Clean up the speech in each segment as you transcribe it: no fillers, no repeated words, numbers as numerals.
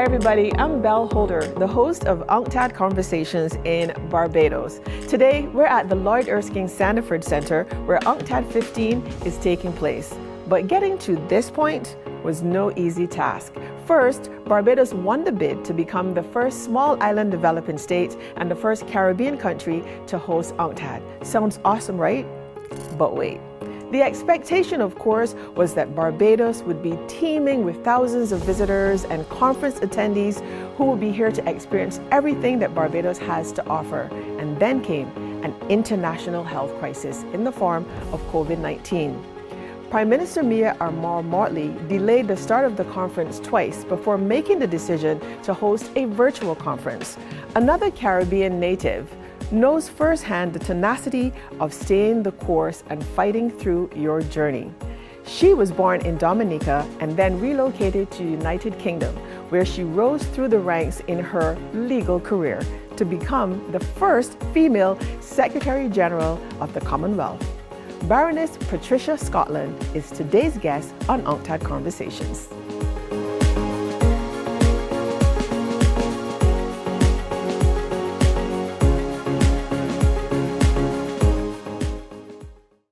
Hi everybody, I'm Belle Holder, the host of UNCTAD Conversations in Barbados. Today, we're at the Lloyd Erskine Sandiford Center where UNCTAD 15 is taking place. But getting to this point was no easy task. First, Barbados won the bid to become the first small island developing state and the first Caribbean country to host UNCTAD. Sounds awesome, right? But wait. The expectation, of course, was that Barbados would be teeming with thousands of visitors and conference attendees who would be here to experience everything that Barbados has to offer. And then came an international health crisis in the form of COVID-19. Prime Minister Mia Armour-Motley delayed the start of the conference twice before making the decision to host a virtual conference. Another Caribbean native knows firsthand the tenacity of staying the course and fighting through your journey. She was born in Dominica and then relocated to United Kingdom, where she rose through the ranks in her legal career to become the first female Secretary General of the Commonwealth. Baroness Patricia Scotland is today's guest on UNCTAD Conversations.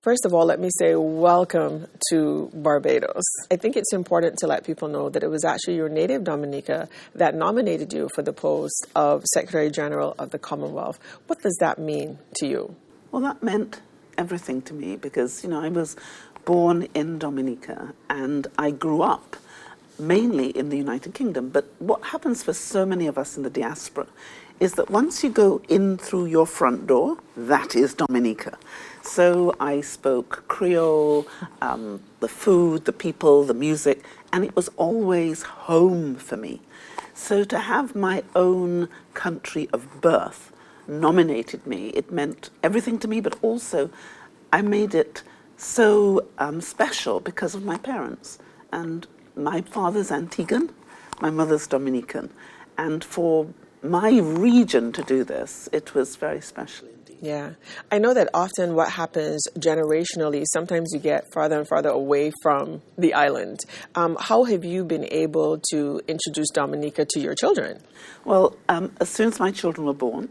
First of all, let me say welcome to Barbados. I think it's important to let people know that it was actually your native Dominica that nominated you for the post of Secretary General of the Commonwealth. What does that mean to you? Well, that meant everything to me because, I was born in Dominica and I grew up mainly in the United Kingdom. But what happens for so many of us in the diaspora is that once you go in through your front door, that is Dominica. So I spoke Creole, the food, the people, the music, and it was always home for me. So to have my own country of birth nominated me, it meant everything to me, but also I made it so special because of my parents. And my father's Antiguan, my mother's Dominican. And for my region to do this, it was very special indeed. Yeah. I know that often what happens generationally, sometimes you get farther and farther away from the island. How have you been able to introduce Dominica to your children? Well, as soon as my children were born,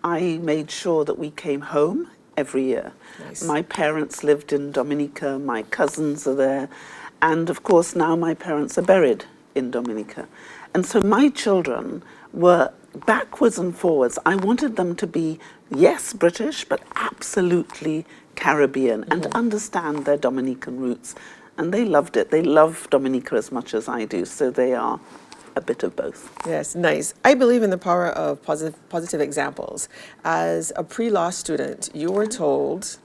I made sure that we came home every year. Nice. My parents lived in Dominica, my cousins are there, and of course now my parents are buried in Dominica. And so my children were backwards and forwards. I wanted them to be, yes, British, but absolutely Caribbean and to understand their Dominican roots. And they loved it. They love Dominica as much as I do, so they are a bit of both. Yes, nice. I believe in the power of positive examples. As a pre-law student, you were told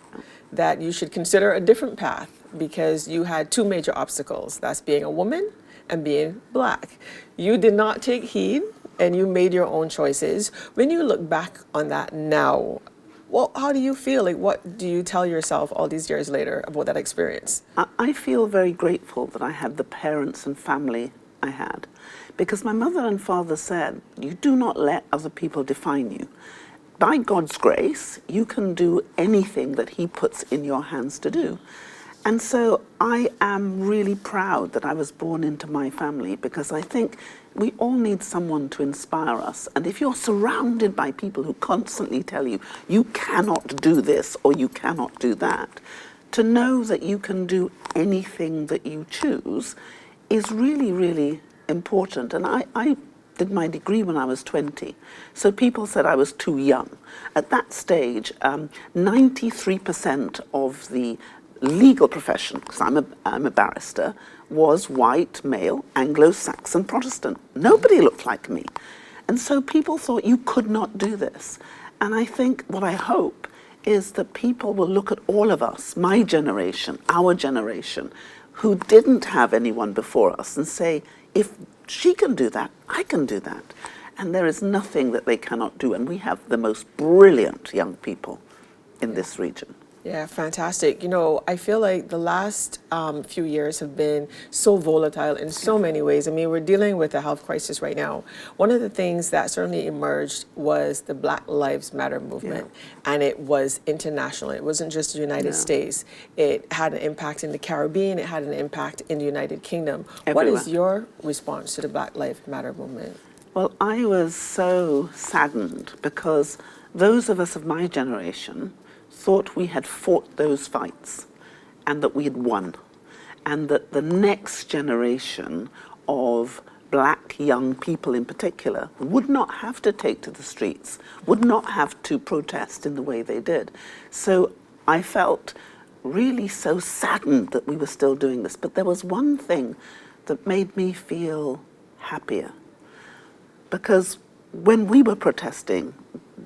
that you should consider a different path because you had two major obstacles, that's being a woman and being Black. You did not take heed and you made your own choices. When you look back on that now, well, how do you feel? Like, what do you tell yourself all these years later about that experience? I feel very grateful that I had the parents and family I had, because my mother and father said, you do not let other people define you. By God's grace, you can do anything that He puts in your hands to do. And so I am really proud that I was born into my family, because I think we all need someone to inspire us. And if you're surrounded by people who constantly tell you, you cannot do this or you cannot do that, to know that you can do anything that you choose is really, really important. And I did my degree when I was 20. So people said I was too young. At that stage, 93% of the legal profession, because I'm a barrister, was white, male, Anglo-Saxon Protestant. Nobody looked like me. And so people thought you could not do this. And I think what I hope is that people will look at all of us, my generation, our generation, who didn't have anyone before us and say, if she can do that, I can do that. And there is nothing that they cannot do. And we have the most brilliant young people in this region. Yeah, fantastic. You know, I feel like the last few years have been so volatile in so many ways. I mean, we're dealing with a health crisis right now. One of the things that certainly emerged was the Black Lives Matter movement, and it was international. It wasn't just the United States. It had an impact in the Caribbean. It had an impact in the United Kingdom. What Everywhere. is your response to the Black Lives Matter movement? Well, I was so saddened because those of us of my generation thought we had fought those fights and that we had won, and that the next generation of black young people in particular would not have to take to the streets, would not have to protest in the way they did. So I felt really so saddened that we were still doing this. But there was one thing that made me feel happier. Because when we were protesting,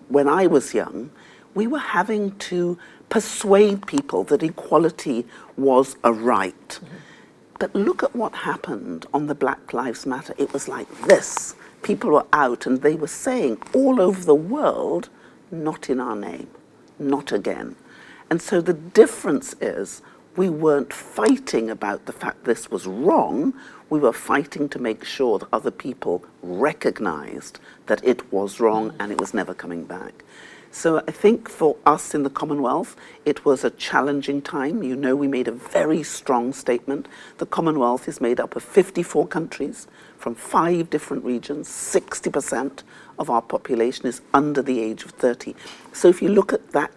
when I was young, we were having to persuade people that equality was a right. Mm-hmm. But look at what happened on the Black Lives Matter. It was like this. People were out and they were saying all over the world, not in our name, not again. And so the difference is we weren't fighting about the fact this was wrong. We were fighting to make sure that other people recognized that it was wrong and it was never coming back. So I think for us in the Commonwealth, it was a challenging time. You know, we made a very strong statement. The Commonwealth is made up of 54 countries from 5 different regions. 60% of our population is under the age of 30. So if you look at that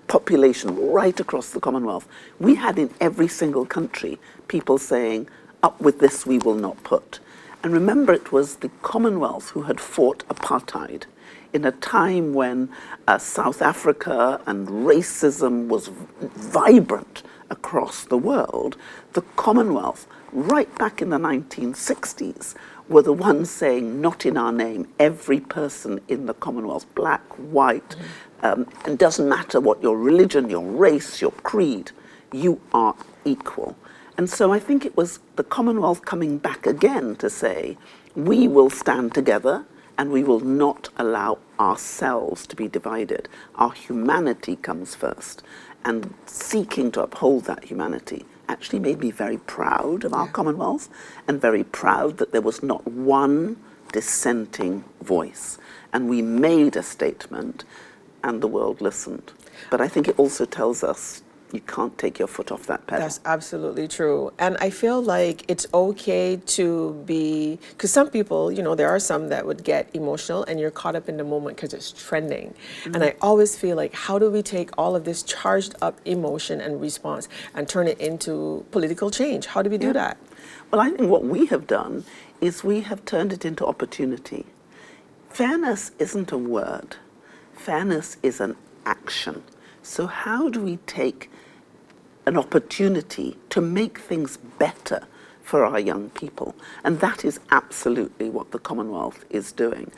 population right across the Commonwealth, we had in every single country people saying, up with this we will not put. And remember, it was the Commonwealth who had fought apartheid in a time when South Africa and racism was vibrant across the world. The Commonwealth, right back in the 1960s, were the ones saying, not in our name. Every person in the Commonwealth, black, white, it doesn't matter what your religion, your race, your creed, you are equal. And so I think it was the Commonwealth coming back again to say, we will stand together and we will not allow ourselves to be divided. Our humanity comes first. And seeking to uphold that humanity actually made me very proud of our Commonwealth and very proud that there was not one dissenting voice. And we made a statement and the world listened. But I think it also tells us you can't take your foot off that pedal. That's absolutely true. And I feel like it's okay to be, because some people, you know, there are some that would get emotional and you're caught up in the moment because it's trending. Mm-hmm. And I always feel like, how do we take all of this charged up emotion and response and turn it into political change? How do we do that? Well, I think what we have done is we have turned it into opportunity. Fairness isn't a word. Fairness is an action. So how do we take an opportunity to make things better for our young people? And that is absolutely what the Commonwealth is doing.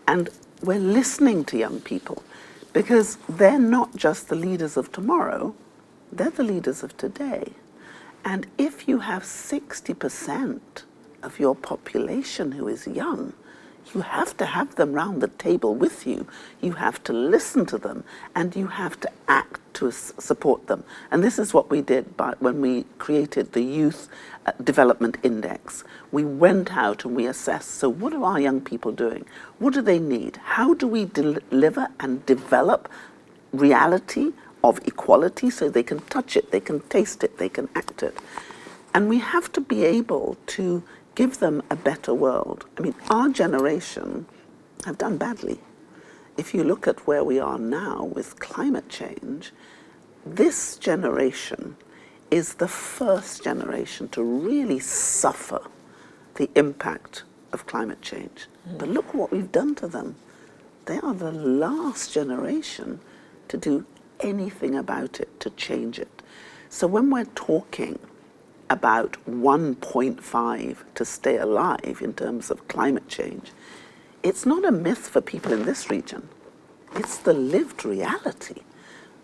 And we're listening to young people because they're not just the leaders of tomorrow, they're the leaders of today. And if you have 60% of your population who is young, you have to have them round the table with you. You have to listen to them, and you have to act to support them. And this is what we did when we created the Youth Development Index. We went out and we assessed, so what are our young people doing? What do they need? How do we deliver and develop reality of equality so they can touch it, they can taste it, they can act it? And we have to be able to give them a better world. I mean, our generation have done badly. If you look at where we are now with climate change, this generation is the first generation to really suffer the impact of climate change. But look what we've done to them. They are the last generation to do anything about it, to change it. So when we're talking about 1.5 to stay alive in terms of climate change, it's not a myth for people in this region. It's the lived reality.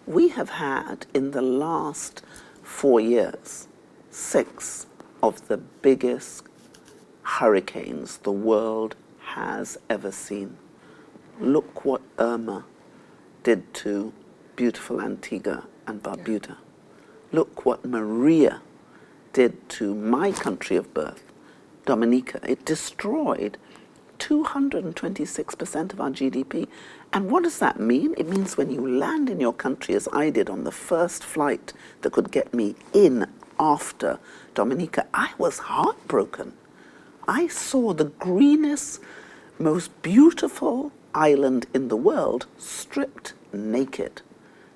We have had, in the last 4 years, 6 of the biggest hurricanes the world has ever seen. Look what Irma did to beautiful Antigua and Barbuda. Look what Maria did to my country of birth, Dominica. It destroyed 226% of our GDP. And what does that mean? It means when you land in your country, as I did on the first flight that could get me in after Dominica, I was heartbroken. I saw the greenest, most beautiful island in the world stripped naked.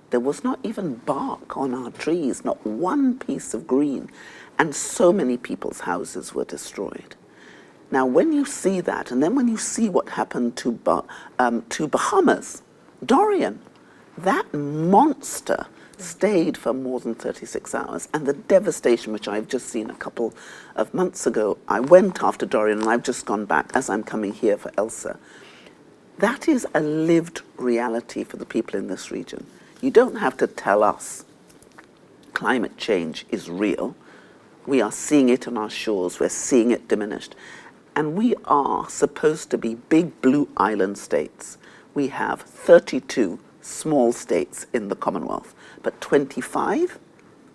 There was not even bark on our trees, not one piece of green, and so many people's houses were destroyed. Now, when you see that, and then when you see what happened to Bahamas, Dorian, that monster stayed for more than 36 hours, and the devastation, which I've just seen a couple of months ago, I went after Dorian, and I've just gone back as I'm coming here for Elsa. That is a lived reality for the people in this region. You don't have to tell us climate change is real. We are seeing it on our shores, we're seeing it diminished. And we are supposed to be big blue island states. We have 32 small states in the Commonwealth, but 25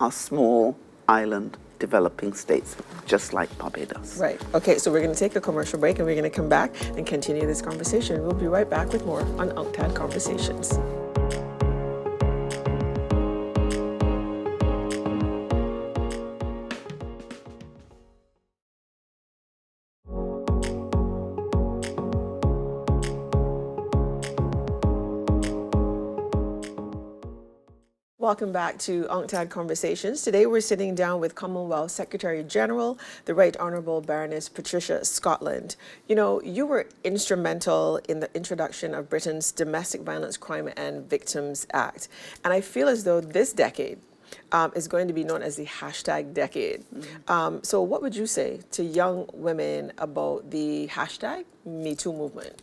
are small island developing states, just like Barbados. Right. Okay, so we're going to take a commercial break and we're going to come back and continue this conversation. We'll be right back with more on UNCTAD Conversations. Welcome back to UNCTAD Conversations. Today we're sitting down with Commonwealth Secretary General, the Right Honourable Baroness Patricia Scotland. You know, you were instrumental in the introduction of Britain's Domestic Violence Crime and Victims Act. And I feel as though this decade is going to be known as the hashtag decade. So what would you say to young women about the hashtag Me Too movement?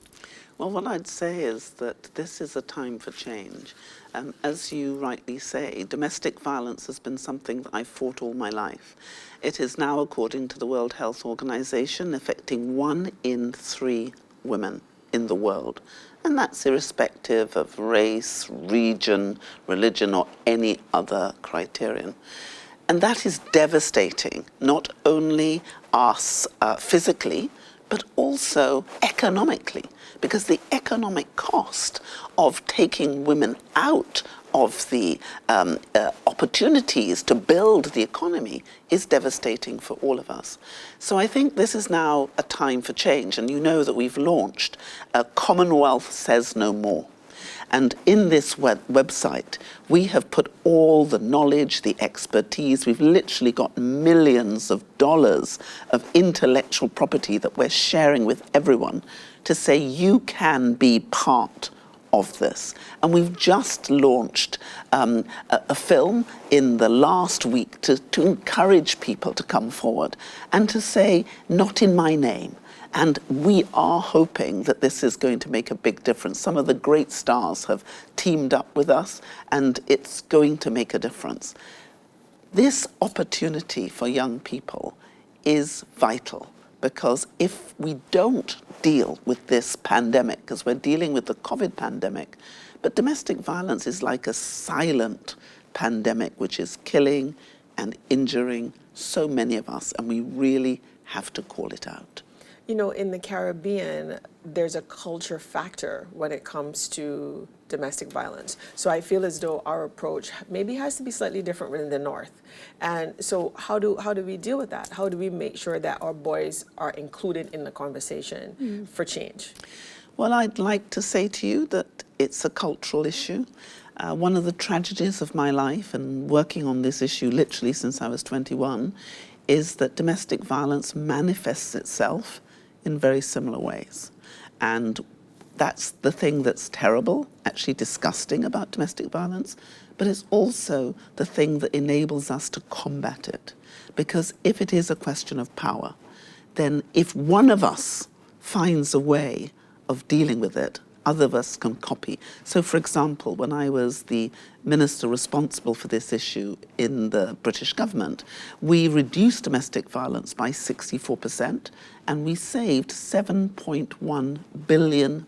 Well, what I'd say is that this is a time for change. As you rightly say, domestic violence has been something that I've fought all my life. It is now, according to the World Health Organization, affecting 1 in 3 women in the world. And that's irrespective of race, region, religion, or any other criterion. And that is devastating, not only us physically, but also economically, because the economic cost of taking women out of the opportunities to build the economy is devastating for all of us. So I think this is now a time for change, and you know that we've launched Commonwealth Says No More. And in this website, we have put all the knowledge, the expertise. We've literally got millions of dollars of intellectual property that we're sharing with everyone to say you can be part of this. And we've just launched a film in the last week to encourage people to come forward and to say, not in my name. And we are hoping that this is going to make a big difference. Some of the great stars have teamed up with us, and it's going to make a difference. This opportunity for young people is vital, because if we don't deal with this pandemic, because we're dealing with the COVID pandemic, but domestic violence is like a silent pandemic which is killing and injuring so many of us, and we really have to call it out. You know, in the Caribbean, there's a culture factor when it comes to domestic violence. So I feel as though our approach maybe has to be slightly different in the North. And so how do we deal with that? How do we make sure that our boys are included in the conversation for change? Well, I'd like to say to you that it's a cultural issue. One of the tragedies of my life, and working on this issue literally since I was 21, is that domestic violence manifests itself in very similar ways. And that's the thing that's terrible, actually disgusting about domestic violence, but it's also the thing that enables us to combat it. Because if it is a question of power, then if one of us finds a way of dealing with it, other of us can copy. So, for example, when I was the minister responsible for this issue in the British government, we reduced domestic violence by 64%, and we saved £7.1 billion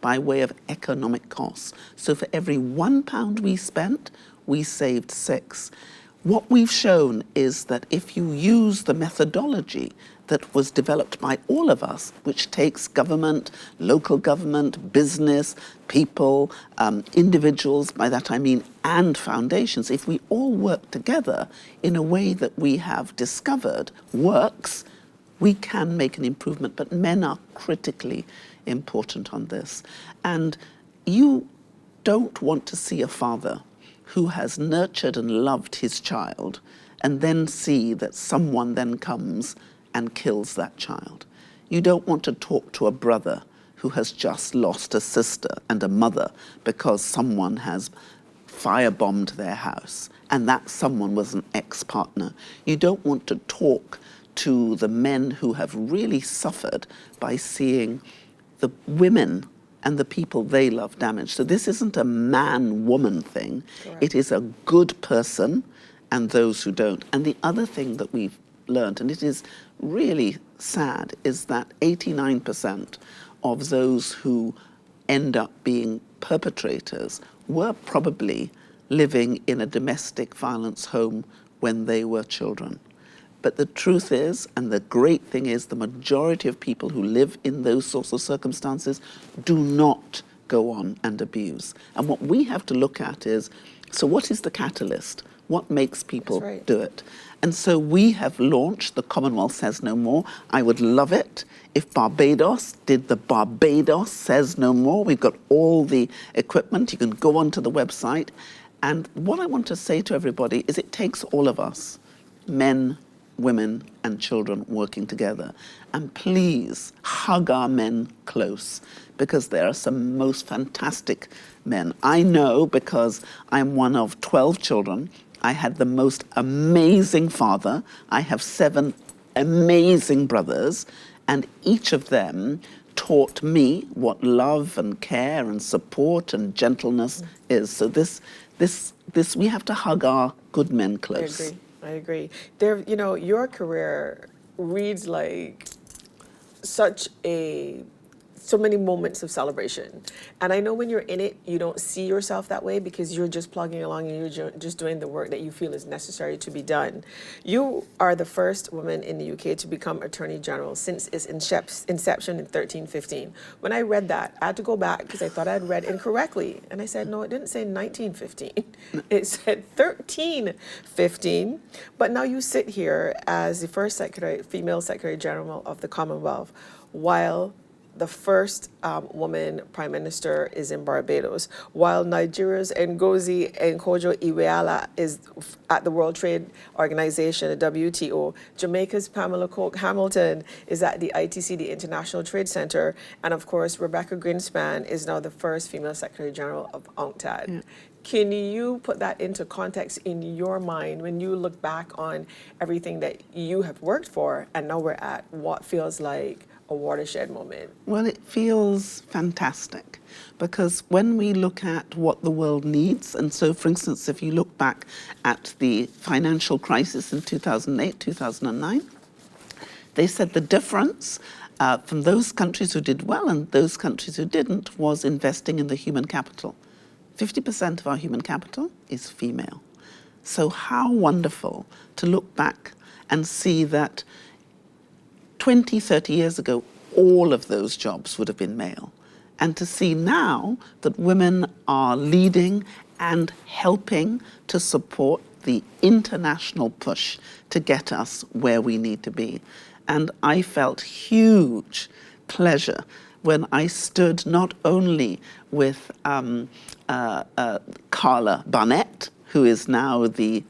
by way of economic costs. So for every £1 we spent, we saved 6. What we've shown is that if you use the methodology that was developed by all of us, which takes government, local government, business, people, individuals, by that I mean, and foundations, if we all work together in a way that we have discovered works, we can make an improvement. But men are critically important on this. And you don't want to see a father who has nurtured and loved his child and then see that someone then comes and kills that child. You don't want to talk to a brother who has just lost a sister and a mother because someone has firebombed their house and that someone was an ex-partner. You don't want to talk to the men who have really suffered by seeing the women and the people they love damaged. So this isn't a man-woman thing. Correct. It is a good person and those who don't. And the other thing that we've learned, and it is really sad, is that 89% of those who end up being perpetrators were probably living in a domestic violence home when they were children. But the truth is, and the great thing is, the majority of people who live in those sorts of circumstances do not go on and abuse. And what we have to look at is, so what is the catalyst? What makes people do it? And so we have launched the Commonwealth Says No More. I would love it if Barbados did the Barbados Says No More. We've got all the equipment. You can go onto the website. And what I want to say to everybody is it takes all of us, men, women and children working together. And please hug our men close, because there are some most fantastic men. I know, because I'm one of 12 children, I had the most amazing father. I have 7 amazing brothers, and each of them taught me what love and care and support and gentleness is. So this we have to hug our good men close. I agree. There, you know, your career reads like so many moments of celebration. And I know when you're in it, you don't see yourself that way because you're just plugging along and you're just doing the work that you feel is necessary to be done. You are the first woman in the UK to become Attorney General since its inception in 1315. When I read that, I had to go back because I thought I'd read incorrectly. And I said, no, it didn't say 1915. It said 1315. But now you sit here as the first female Secretary General of the Commonwealth, while the first woman prime minister is in Barbados, while Nigeria's Ngozi Okonjo-Iweala is at the World Trade Organization, the WTO. Jamaica's Pamela Coke Hamilton is at the ITC, the International Trade Center, and of course, Rebecca Greenspan is now the first female Secretary General of UNCTAD. Yeah. Can you put that into context in your mind when you look back on everything that you have worked for, and now we're at what feels like a watershed moment? Well, it feels fantastic because when we look at what the world needs, and so, for instance, if you look back at the financial crisis in 2008, 2009, they said the difference from those countries who did well and those countries who didn't was investing in the human capital. 50% of our human capital is female. So how wonderful to look back and see that 20, 30 years ago, all of those jobs would have been male. And to see now that women are leading and helping to support the international push to get us where we need to be. And I felt huge pleasure when I stood not only with Carla Barnett, who is now the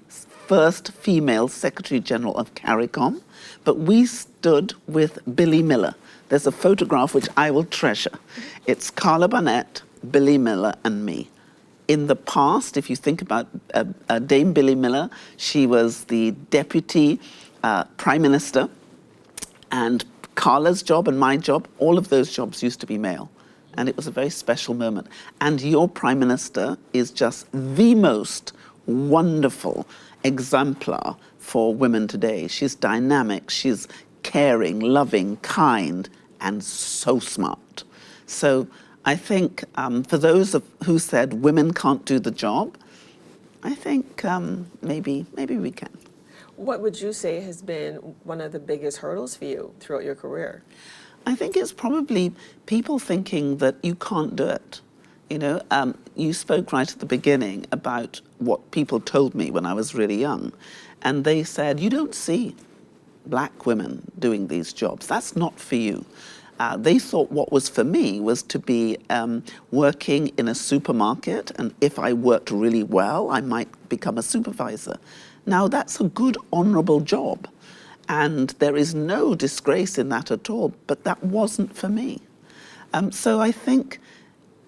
first female Secretary General of CARICOM, but we stood with Billy Miller. There's a photograph which I will treasure. It's Carla Barnett, Billy Miller, and me. In the past, if you think about Dame Billy Miller, she was the Deputy Prime Minister, and Carla's job and my job, all of those jobs used to be male. And it was a very special moment. And your Prime Minister is just the most wonderful exemplar for women today. She's dynamic, she's caring, loving, kind, and so smart. So I think for those who said women can't do the job, I think maybe we can. What would you say has been one of the biggest hurdles for you throughout your career? I think it's probably people thinking that you can't do it. You know, you spoke right at the beginning about what people told me when I was really young. And they said, you don't see black women doing these jobs. That's not for you. They thought what was for me was to be working in a supermarket, and if I worked really well, I might become a supervisor. Now, that's a good, honorable job, and there is no disgrace in that at all, but that wasn't for me. So I think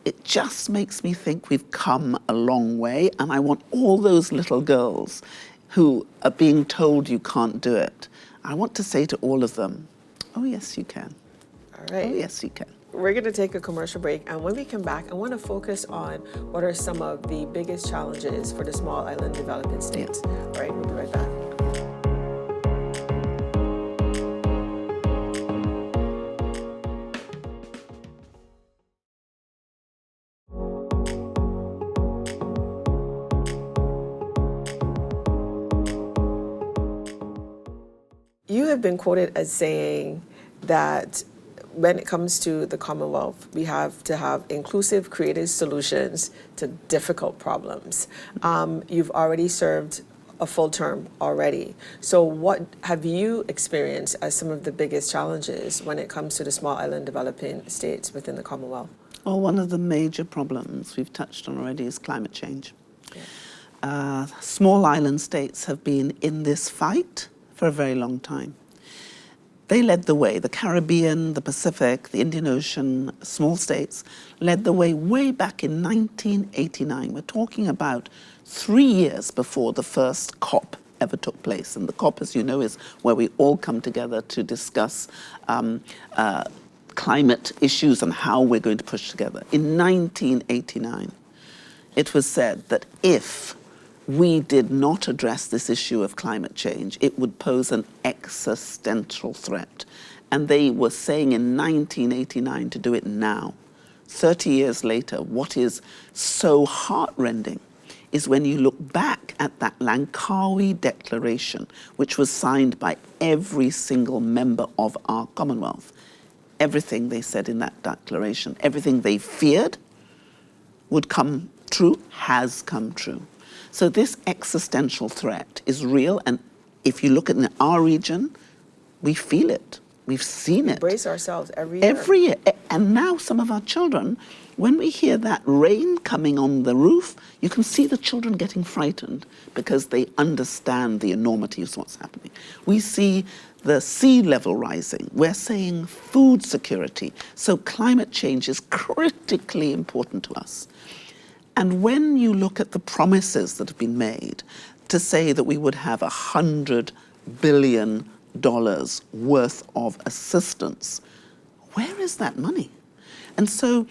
it just makes me think we've come a long way, and I want all those little girls who are being told you can't do it, I want to say to all of them, oh, yes, you can. All right. Oh, yes, you can. We're going to take a commercial break, and when we come back, I want to focus on what are some of the biggest challenges for the small island developing states. Yeah. All right, we'll be right back. You have been quoted as saying that when it comes to the Commonwealth, we have to have inclusive, creative solutions to difficult problems. You've already served a full term already. So what have you experienced as some of the biggest challenges when it comes to the small island developing states within the Commonwealth? Well, one of the major problems we've touched on already is climate change. Yeah. Small island states have been in this fight for a very long time. They led the way. The Caribbean, the Pacific, the Indian Ocean, small states led the way back in 1989. We're talking about 3 years before the first COP ever took place. And the COP, as you know, is where we all come together to discuss climate issues and how we're going to push together. In 1989, it was said that if we did not address this issue of climate change, it would pose an existential threat. And they were saying in 1989 to do it now. 30 years later, what is so heartrending is when you look back at that Langkawi Declaration, which was signed by every single member of our Commonwealth. Everything they said in that declaration, everything they feared would come true, has come true. So this existential threat is real, and if you look at our region, we feel it. We've seen it. Brace ourselves every year. Every year. And now some of our children, when we hear that rain coming on the roof, you can see the children getting frightened because they understand the enormity of what's happening. We see the sea level rising. We're saying food security. So climate change is critically important to us. And when you look at the promises that have been made to say that we would have $100 billion worth of assistance, where is that money? And so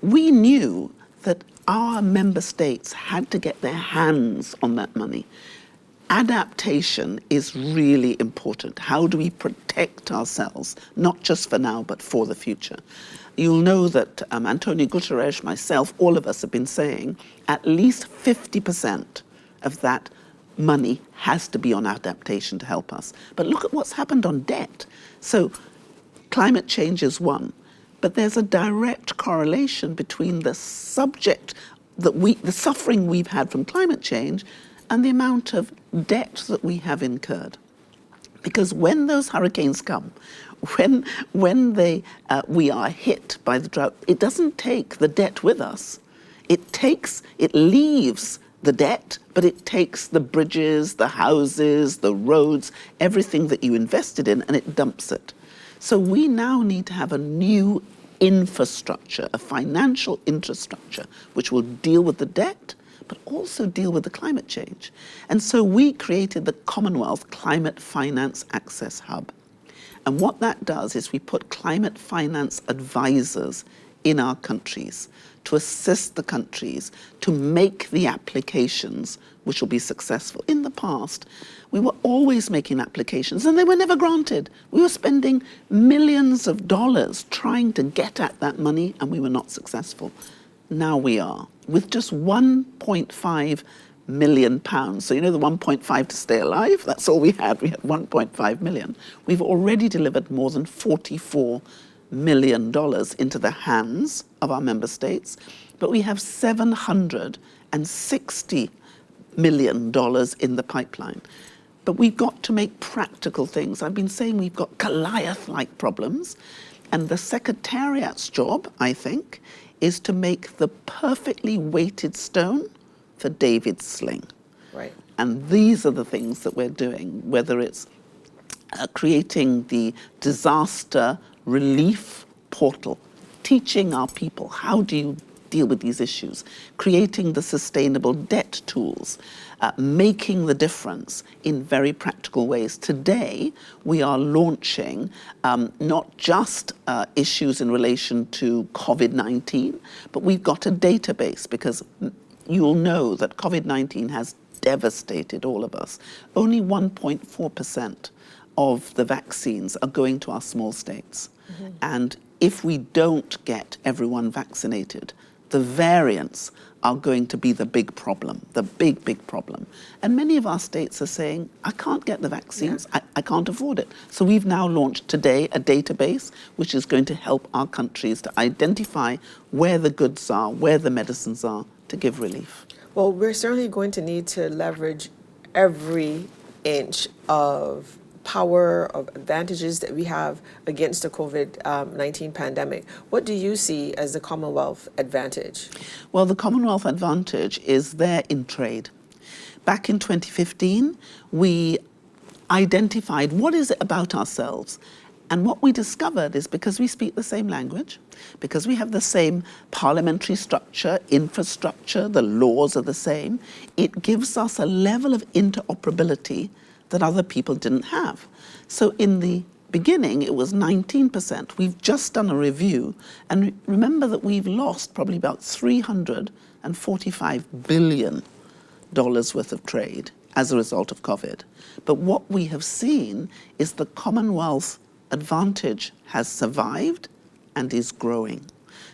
we knew that our member states had to get their hands on that money. Adaptation is really important. How do we protect ourselves, not just for now, but for the future? You'll know that Antonio Guterres, myself, all of us have been saying at least 50% of that money has to be on adaptation to help us. But look at what's happened on debt. So climate change is one, but there's a direct correlation between the subject the suffering we've had from climate change and the amount of debt that we have incurred. Because when those hurricanes come, when we are hit by the drought, it doesn't take the debt with us. It leaves the debt, but it takes the bridges, the houses, the roads, everything that you invested in, and it dumps it. So we now need to have a new infrastructure, a financial infrastructure, which will deal with the debt, but also deal with the climate change. And so we created the Commonwealth Climate Finance Access Hub. And what that does is we put climate finance advisors in our countries to assist the countries to make the applications which will be successful. In the past, we were always making applications and they were never granted. We were spending millions of dollars trying to get at that money and we were not successful. Now we are. With just $1.5 million pounds. So, you know, the 1.5 to stay alive, that's all we had. We had 1.5 million. We've already delivered more than $44 million into the hands of our member states, but we have $760 million in the pipeline. But we've got to make practical things. I've been saying we've got Goliath-like problems, and the Secretariat's job, I think, is to make the perfectly weighted stone for David's sling. Right. And these are the things that we're doing, whether it's creating the disaster relief portal, teaching our people how do you deal with these issues, creating the sustainable debt tools, making the difference in very practical ways. Today, we are launching not just issues in relation to COVID-19, but we've got a database, because you'll know that COVID-19 has devastated all of us. Only 1.4% of the vaccines are going to our small states. Mm-hmm. And if we don't get everyone vaccinated, the variants are going to be the big problem, the big, big problem. And many of our states are saying, I can't get the vaccines, I can't afford it. So we've now launched today a database which is going to help our countries to identify where the goods are, where the medicines are, to give relief. Well, we're certainly going to need to leverage every inch of power, of advantages that we have against the COVID-19 pandemic. What do you see as the Commonwealth advantage? Well, the Commonwealth advantage is there in trade. Back in 2015, we identified what is it about ourselves. And what we discovered is because we speak the same language, because we have the same parliamentary structure, infrastructure, the laws are the same, it gives us a level of interoperability that other people didn't have. So in the beginning, it was 19%. We've just done a review, and remember that we've lost probably about $345 billion worth of trade as a result of COVID. But what we have seen is the Commonwealth advantage has survived and is growing.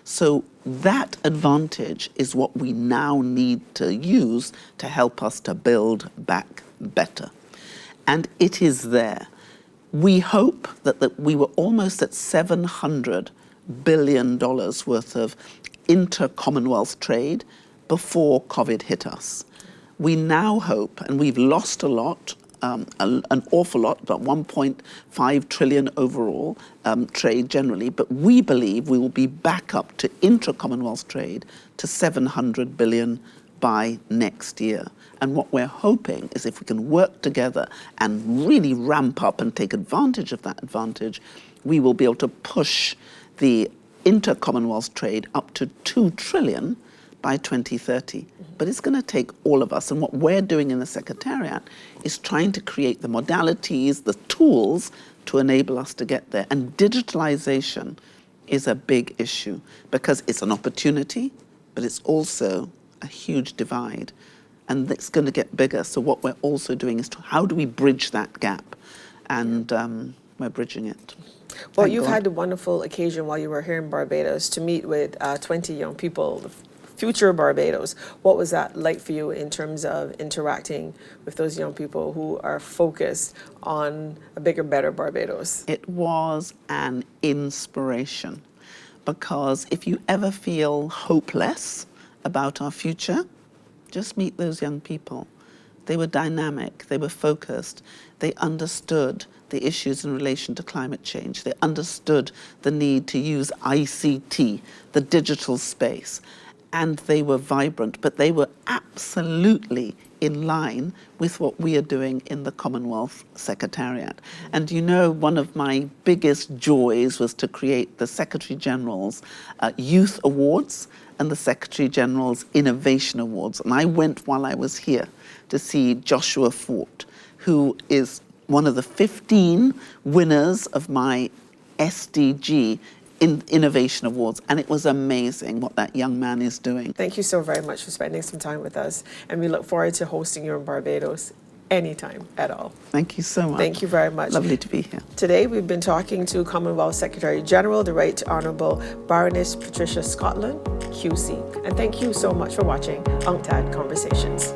So that advantage is what we now need to use to help us to build back better. And it is there. We hope that we were almost at $700 billion worth of inter-Commonwealth trade before COVID hit us. We now hope, and we've lost a lot, an awful lot, about 1.5 trillion overall trade generally, but we believe we will be back up to intra-Commonwealth trade to 700 billion by next year. And what we're hoping is if we can work together and really ramp up and take advantage of that advantage, we will be able to push the inter-Commonwealth trade up to 2 trillion by 2030. But it's going to take all of us. And what we're doing in the Secretariat is trying to create the modalities, the tools to enable us to get there. And digitalization is a big issue because it's an opportunity, but it's also a huge divide. And it's going to get bigger. So what we're also doing is how do we bridge that gap? And we're bridging it. Well, you've had the wonderful occasion while you were here in Barbados to meet with 20 young people, the future Barbados. What was that like for you in terms of interacting with those young people who are focused on a bigger, better Barbados? It was an inspiration, because if you ever feel hopeless about our future, just meet those young people. They were dynamic, they were focused, they understood the issues in relation to climate change. They understood the need to use ICT, the digital space, and they were vibrant, but they were absolutely in line with what we are doing in the Commonwealth Secretariat. And you know, one of my biggest joys was to create the Secretary General's Youth Awards and the Secretary General's Innovation Awards. And I went while I was here to see Joshua Fort, who is one of the 15 winners of my SDG Innovation Awards, and it was amazing what that young man is doing. Thank you so very much for spending some time with us, and we look forward to hosting you in Barbados anytime at all. Thank you so much. Thank you very much. Lovely to be here. Today we've been talking to Commonwealth Secretary General, the Right Honourable Baroness Patricia Scotland, QC. And thank you so much for watching UNCTAD Conversations.